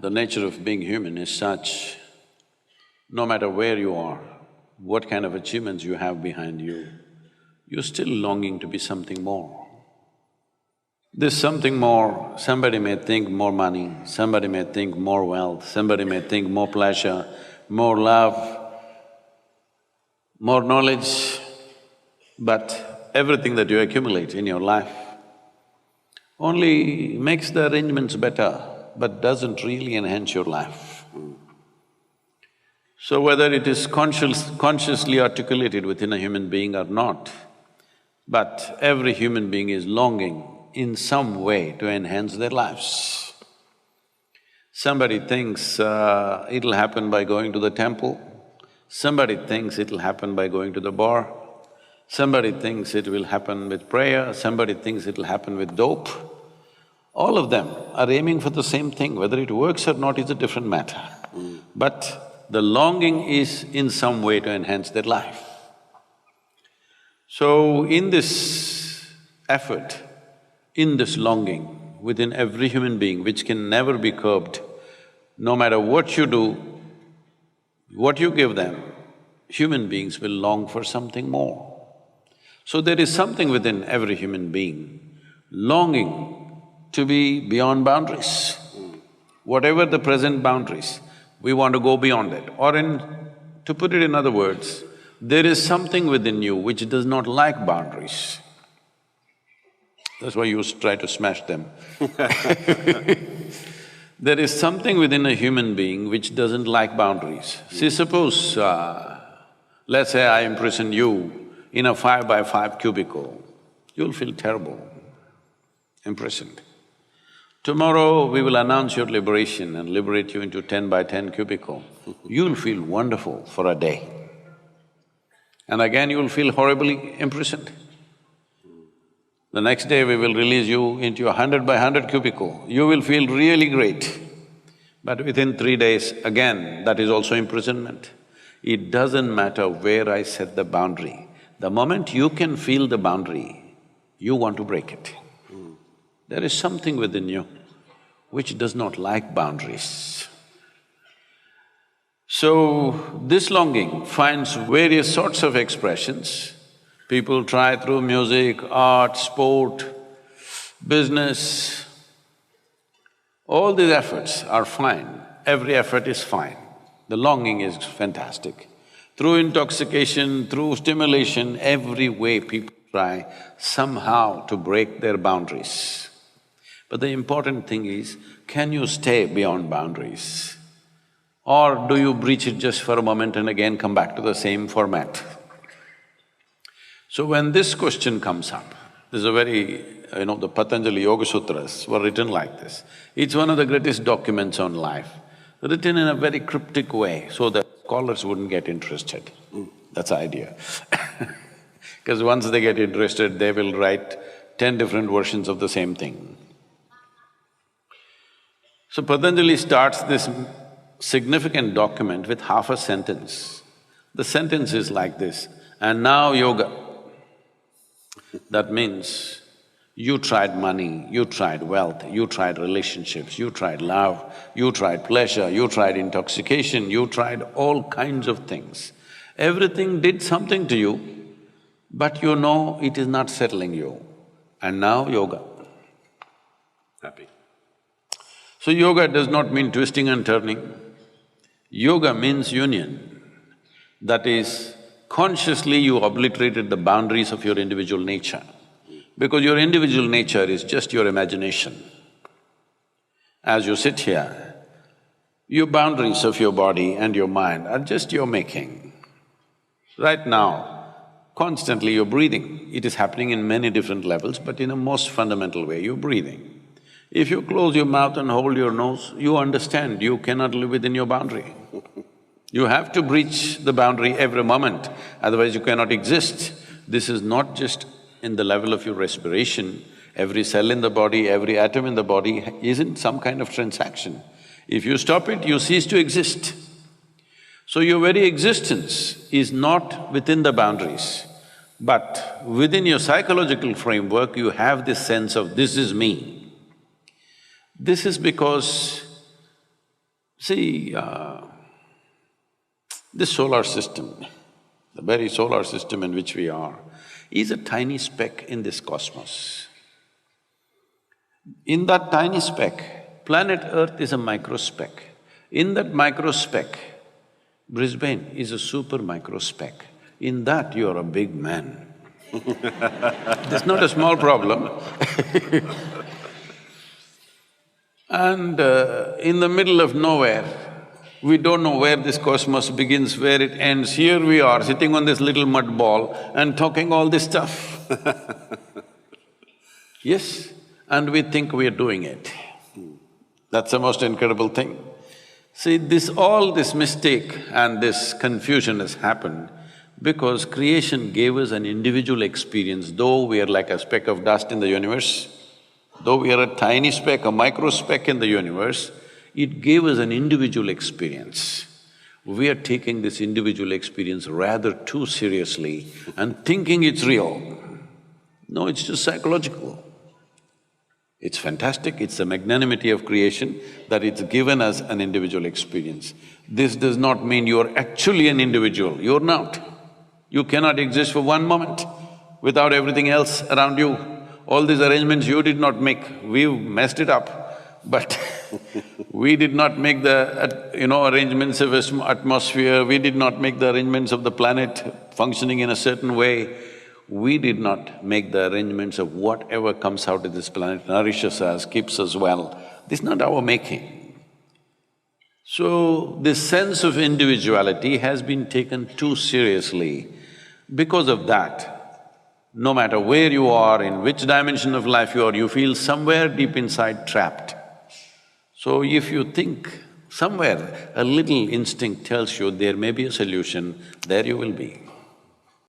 The nature of being human is such, no matter where you are, what kind of achievements you have behind you, you're still longing to be something more. This something more, somebody may think more money, somebody may think more wealth, somebody may think more pleasure, more love, more knowledge, but everything that you accumulate in your life only makes the arrangements better, but doesn't really enhance your life. So whether it is consciously articulated within a human being or not, but every human being is longing in some way to enhance their lives. Somebody thinks it'll happen by going to the temple, somebody thinks it'll happen by going to the bar, somebody thinks it will happen with prayer, somebody thinks it'll happen with dope. All of them are aiming for the same thing, whether it works or not is a different matter. But the longing is in some way to enhance their life. So in this effort, in this longing within every human being, which can never be curbed, no matter what you do, what you give them, human beings will long for something more. So there is something within every human being longing to be beyond boundaries. Whatever the present boundaries, we want to go beyond it. Or to put it in other words, there is something within you which does not like boundaries. That's why you try to smash them. There is something within a human being which doesn't like boundaries. See, suppose, let's say I imprison you in a 5x5 cubicle, you'll feel terrible, imprisoned. Tomorrow we will announce your liberation and liberate you into 10x10 cubicle. You'll feel wonderful for a day. And again you'll feel horribly imprisoned. The next day we will release you into a 100x100 cubicle. You will feel really great. But within 3 days, again, that is also imprisonment. It doesn't matter where I set the boundary. The moment you can feel the boundary, you want to break it. There is something within you which does not like boundaries. So, this longing finds various sorts of expressions. People try through music, art, sport, business. All these efforts are fine, every effort is fine. The longing is fantastic. Through intoxication, through stimulation, every way people try somehow to break their boundaries. But the important thing is, can you stay beyond boundaries? Or do you breach it just for a moment and again come back to the same format? So when this question comes up, there's a very… the Patanjali Yoga Sutras were written like this. It's one of the greatest documents on life, written in a very cryptic way so that scholars wouldn't get interested. That's the idea. Because once they get interested, they will write 10 different versions of the same thing. So Patanjali starts this significant document with half a sentence. The sentence is like this, and now yoga. That means you tried money, you tried wealth, you tried relationships, you tried love, you tried pleasure, you tried intoxication, you tried all kinds of things. Everything did something to you, but you know it is not settling you. And now yoga. Happy. So yoga does not mean twisting and turning. Yoga means union. That is, consciously you obliterated the boundaries of your individual nature. Because your individual nature is just your imagination. As you sit here, your boundaries of your body and your mind are just your making. Right now, constantly you're breathing. It is happening in many different levels, but in a most fundamental way, you're breathing. If you close your mouth and hold your nose, you understand you cannot live within your boundary. You have to breach the boundary every moment, otherwise you cannot exist. This is not just in the level of your respiration. Every cell in the body, every atom in the body is in some kind of transaction. If you stop it, you cease to exist. So your very existence is not within the boundaries, but within your psychological framework, you have this sense of, this is me. This is because See, this solar system, the very solar system in which we are, is a tiny speck in this cosmos. In that tiny speck, planet Earth is a microspeck. In that microspeck, Brisbane is a super microspeck. In that, you are a big man. That's not a small problem. And in the middle of nowhere, we don't know where this cosmos begins, where it ends. Here we are, sitting on this little mud ball and talking all this stuff. Yes, and we think we are doing it. That's the most incredible thing. See, all this mistake and this confusion has happened because creation gave us an individual experience, though we are like a speck of dust in the universe, though we are a tiny speck, a micro speck in the universe, it gave us an individual experience. We are taking this individual experience rather too seriously and thinking it's real. No, it's just psychological. It's fantastic, it's the magnanimity of creation that it's given us an individual experience. This does not mean you're actually an individual, you're not. You cannot exist for one moment without everything else around you. All these arrangements you did not make, we've messed it up, but we did not make the, arrangements of atmosphere, we did not make the arrangements of the planet functioning in a certain way. We did not make the arrangements of whatever comes out of this planet, nourishes us, keeps us well. This is not our making. So, this sense of individuality has been taken too seriously. Because of that, no matter where you are, in which dimension of life you are, you feel somewhere deep inside trapped. So if you think somewhere a little instinct tells you there may be a solution, there you will be.